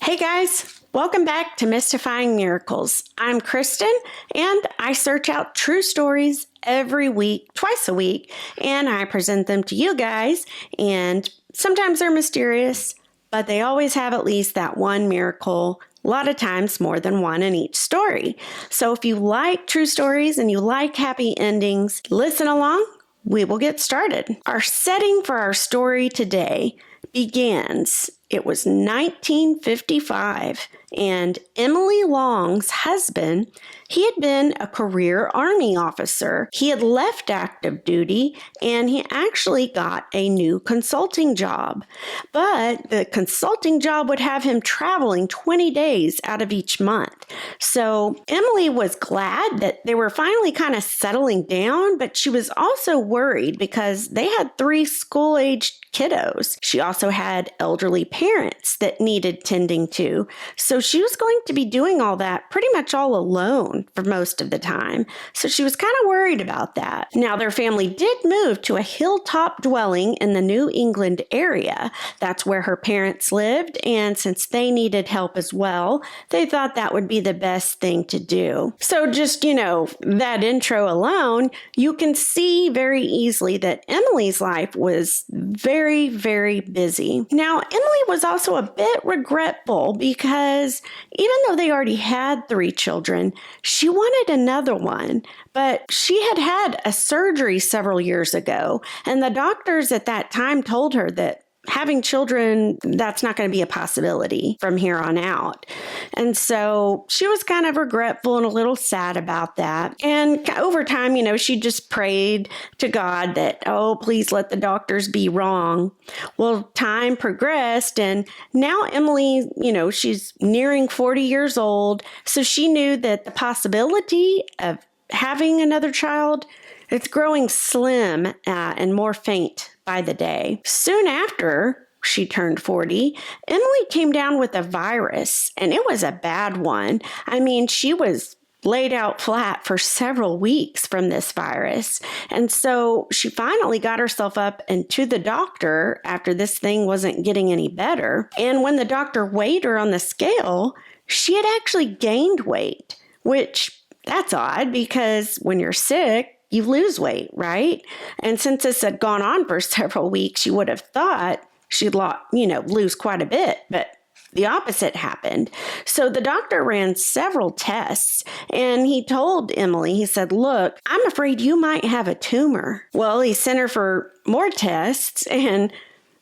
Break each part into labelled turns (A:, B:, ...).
A: Hey guys, welcome back to Mystifying Miracles. I'm Kristen, and I search out true stories every week, twice a week, and I present them to you guys. And sometimes they're mysterious, but they always have at least that one miracle, a lot of times more than one in each story. So if you like true stories and you like happy endings, listen along. We will get started. Our setting for our story today begins. It was 1955, and Emilie Long's husband, he had been a career Army officer. He had left active duty, and he actually got a new consulting job. But the consulting job would have him traveling 20 days out of each month. So Emilie was glad that they were finally kind of settling down, but she was also worried because they had 3 school-aged kiddos. She also had elderly parents that needed tending to. So she was going to be doing all that pretty much all alone for most of the time. So she was kind of worried about that. Now, their family did move to a hilltop dwelling in the New England area. That's where her parents lived. And since they needed help as well, they thought that would be the best thing to do. So just, that intro alone, you can see very easily that Emilie's life was very, very busy. Now, Emilie was also a bit regretful because even though they already had 3 children, she wanted another one. But she had had a surgery several years ago, and the doctors at that time told her that having children, that's not going to be a possibility from here on out. And so she was kind of regretful and a little sad about that. And over time, she just prayed to God that, oh, please let the doctors be wrong. Well, time progressed, and now Emilie, she's nearing 40 years old. So she knew that the possibility of having another child, it's growing slim and more faint by the day. Soon after she turned 40, Emilie came down with a virus, and it was a bad one. I mean, she was laid out flat for several weeks from this virus. And so she finally got herself up and to the doctor after this thing wasn't getting any better. And when the doctor weighed her on the scale, she had actually gained weight, which that's odd because when you're sick, you lose weight, right? And since this had gone on for several weeks, you would have thought she'd lose quite a bit, but the opposite happened. So the doctor ran several tests, and he told Emilie, he said, look, I'm afraid you might have a tumor. Well, he sent her for more tests, and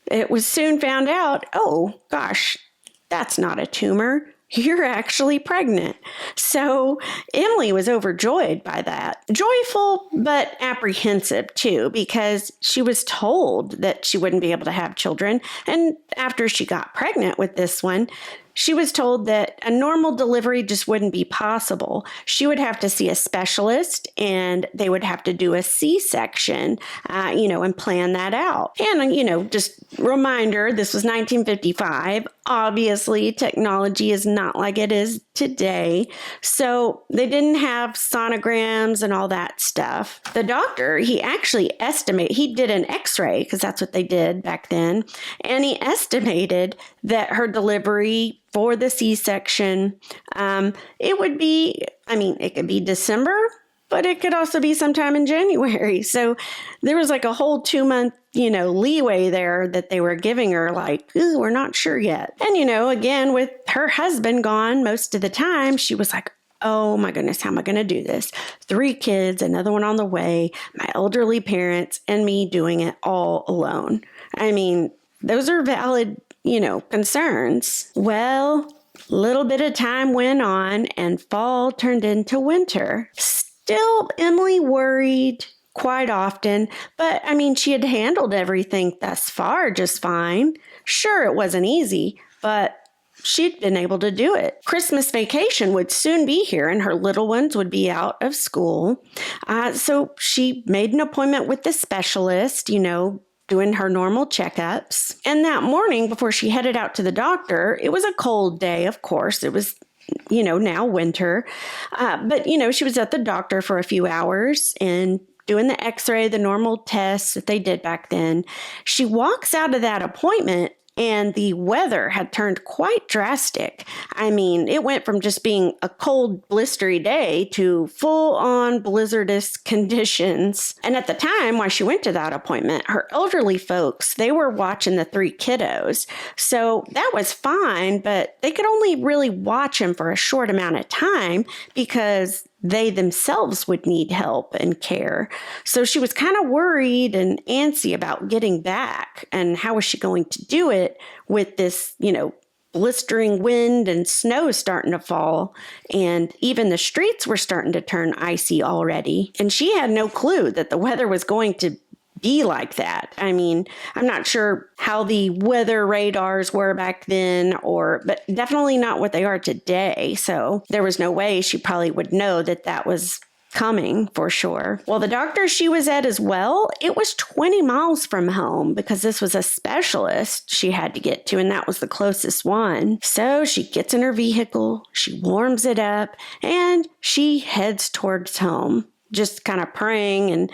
A: it was soon found out, oh, gosh, that's not a tumor. You're actually pregnant. So Emilie was overjoyed by that. Joyful, but apprehensive too, because she was told that she wouldn't be able to have children. And after she got pregnant with this one, she was told that a normal delivery just wouldn't be possible. She would have to see a specialist, and they would have to do a C-section, and plan that out. And, just reminder, this was 1955. Obviously, technology is not like it is today. So they didn't have sonograms and all that stuff. The doctor, he did an x-ray because that's what they did back then. And he estimated that her delivery for the C-section, it could be December, but it could also be sometime in January. So there was like a whole 2-month, leeway there that they were giving her, like, ooh, we're not sure yet. And, again, with her husband gone most of the time, she was like, oh my goodness, how am I going to do this? 3 kids, another one on the way, my elderly parents, and me doing it all alone. I mean, those are valid, concerns. Well, little bit of time went on, and fall turned into winter. Still, Emilie worried quite often, but she had handled everything thus far just fine. Sure, it wasn't easy, but she'd been able to do it. Christmas vacation would soon be here, and her little ones would be out of school. So she made an appointment with the specialist, doing her normal checkups. And that morning, before she headed out to the doctor, it was a cold day, of course. It was now winter. But, she was at the doctor for a few hours and doing the x-ray, the normal tests that they did back then. She walks out of that appointment and the weather had turned quite drastic. I mean, it went from just being a cold, blistery day to full-on blizzardous conditions. And at the time, while she went to that appointment, her elderly folks, they were watching the 3 kiddos. So that was fine, but they could only really watch them for a short amount of time because they themselves would need help and care. So she was kind of worried and antsy about getting back. And how was she going to do it with this, blistering wind and snow starting to fall? And even the streets were starting to turn icy already. And she had no clue that the weather was going to be like that. I mean, I'm not sure how the weather radars were back then, but definitely not what they are today. So there was no way she probably would know that that was coming for sure. Well, the doctor she was at as well, it was 20 miles from home because this was a specialist she had to get to, and that was the closest one. So she gets in her vehicle, she warms it up, and she heads towards home. Just kind of praying and,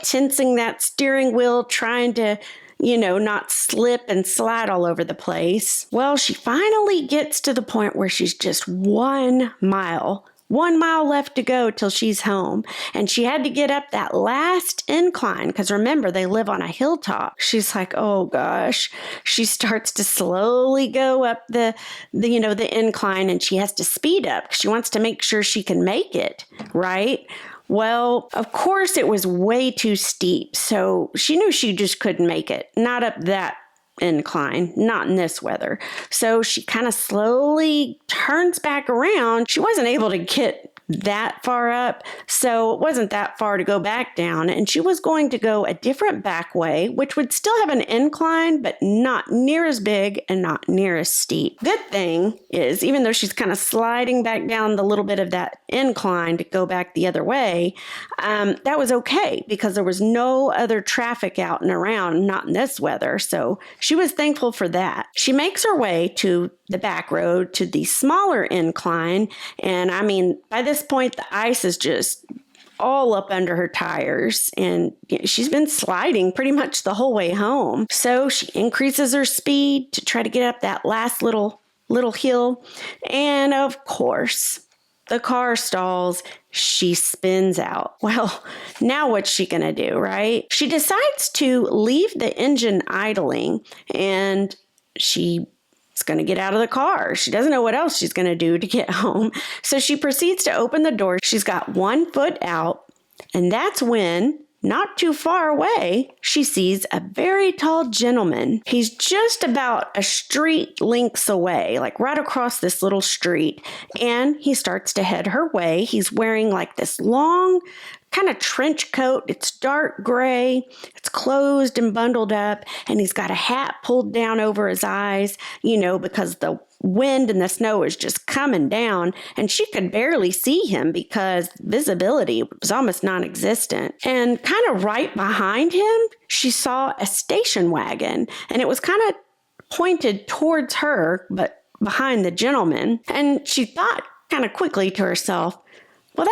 A: tensing that steering wheel, trying to, not slip and slide all over the place. Well, she finally gets to the point where she's just 1 mile. 1 mile left to go till she's home. And she had to get up that last incline because remember, they live on a hilltop. She's like, oh gosh. She starts to slowly go up the incline, and she has to speed up because she wants to make sure she can make it, right? Well, of course, it was way too steep, so she knew she just couldn't make it. Not up that incline, not in this weather. So she kind of slowly turns back around. She wasn't able to get that far up, so it wasn't that far to go back down, and she was going to go a different back way, which would still have an incline, but not near as big and not near as steep. Good thing is, even though she's kind of sliding back down the little bit of that incline to go back the other way, that was okay because there was no other traffic out and around, not in this weather, so she was thankful for that. She makes her way to the back road to the smaller incline, and I mean, by this point, the ice is just all up under her tires, and she's been sliding pretty much the whole way home. So she increases her speed to try to get up that last little hill, and of course, the car stalls. She spins out. Well, now what's she gonna do, right? She decides to leave the engine idling, and she's going to get out of the car. She doesn't know what else she's going to do to get home. So she proceeds to open the door. She's got 1 foot out, and that's when, not too far away, she sees a very tall gentleman. He's just about a street lengths away, like right across this little street, and he starts to head her way. He's wearing like this long kind of trench coat. It's dark gray. It's closed and bundled up, and he's got a hat pulled down over his eyes, because the wind and the snow is just coming down, and she could barely see him because visibility was almost non-existent. And kind of right behind him, she saw a station wagon, and it was kind of pointed towards her, but behind the gentleman. And she thought kind of quickly to herself, well,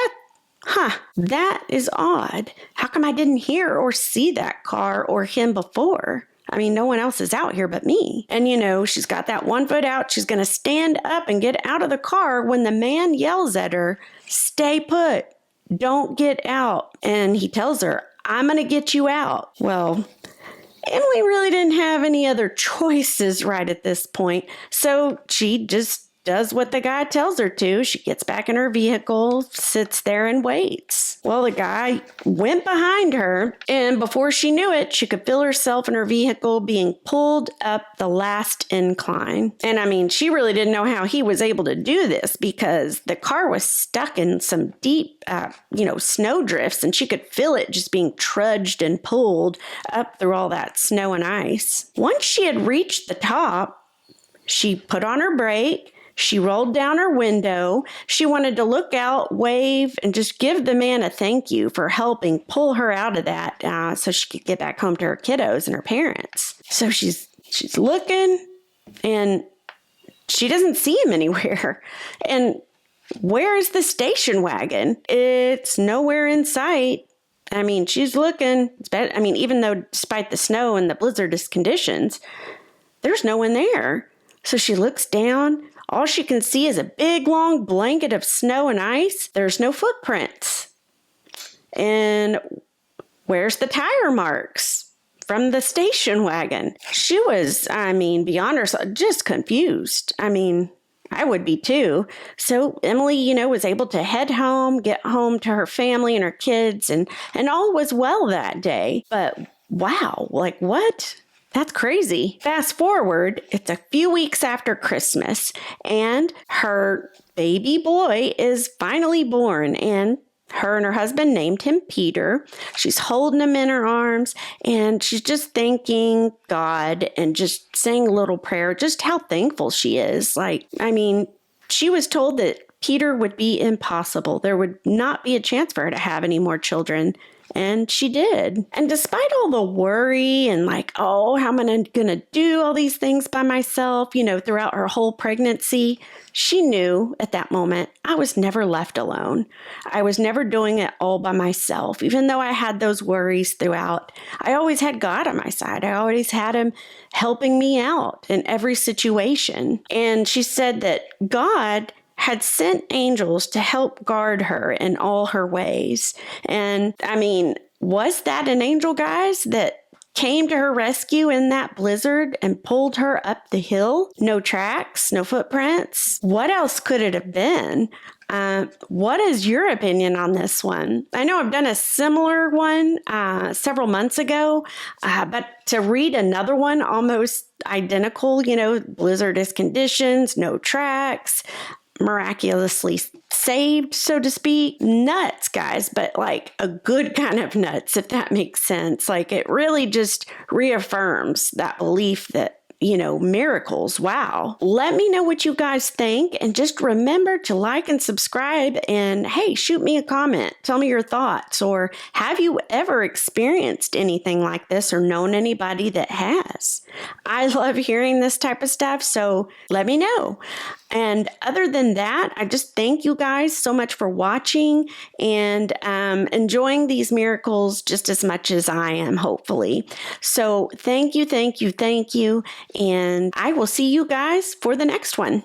A: that is odd. How come I didn't hear or see that car or him before? I mean, no one else is out here but me. And, she's got that 1 foot out. She's going to stand up and get out of the car when the man yells at her, stay put, don't get out. And he tells her, I'm going to get you out. Well, Emilie really didn't have any other choices right at this point. So she just does what the guy tells her to. She gets back in her vehicle, sits there and waits. Well, the guy went behind her, and before she knew it, she could feel herself in her vehicle being pulled up the last incline. And I mean, she really didn't know how he was able to do this because the car was stuck in some deep, snow drifts, and she could feel it just being trudged and pulled up through all that snow and ice. Once she had reached the top, she put on her brake. She rolled down her window. She wanted to look out, wave, and just give the man a thank you for helping pull her out of that so she could get back home to her kiddos and her parents. So she's looking, and she doesn't see him anywhere. And where is the station wagon? It's nowhere in sight. I mean, she's looking. Even though despite the snow and the blizzardous conditions, there's no one there. So she looks down. All she can see is a big, long blanket of snow and ice. There's no footprints. And where's the tire marks from the station wagon? She was, beyond herself, just confused. I would be too. So Emilie, was able to head home, get home to her family and her kids, and all was well that day. But wow, what? That's crazy. Fast forward, it's a few weeks after Christmas, and her baby boy is finally born, and her and her husband named him Peter. She's holding him in her arms, and she's just thanking God and just saying a little prayer, just how thankful she is. She was told that Peter would be impossible. There would not be a chance for her to have any more children. And she did. And despite all the worry and how am I going to do all these things by myself, throughout her whole pregnancy, she knew at that moment I was never left alone. I was never doing it all by myself. Even though I had those worries throughout, I always had God on my side. I always had him helping me out in every situation. And she said that God had sent angels to help guard her in all her ways. And was that an angel, guys, that came to her rescue in that blizzard and pulled her up the hill? No tracks, no footprints. What else could it have been? What is your opinion on this one? I know I've done a similar one several months ago, but to read another one almost identical, blizzardous conditions, no tracks, miraculously saved, so to speak. Nuts, guys, but a good kind of nuts, if that makes sense. It really just reaffirms that belief that, miracles. Wow. Let me know what you guys think, and just remember to like and subscribe, and hey, shoot me a comment. Tell me your thoughts, or have you ever experienced anything like this or known anybody that has? I love hearing this type of stuff, so let me know. And other than that, I just thank you guys so much for watching and enjoying these miracles just as much as I am, hopefully. So thank you. And I will see you guys for the next one.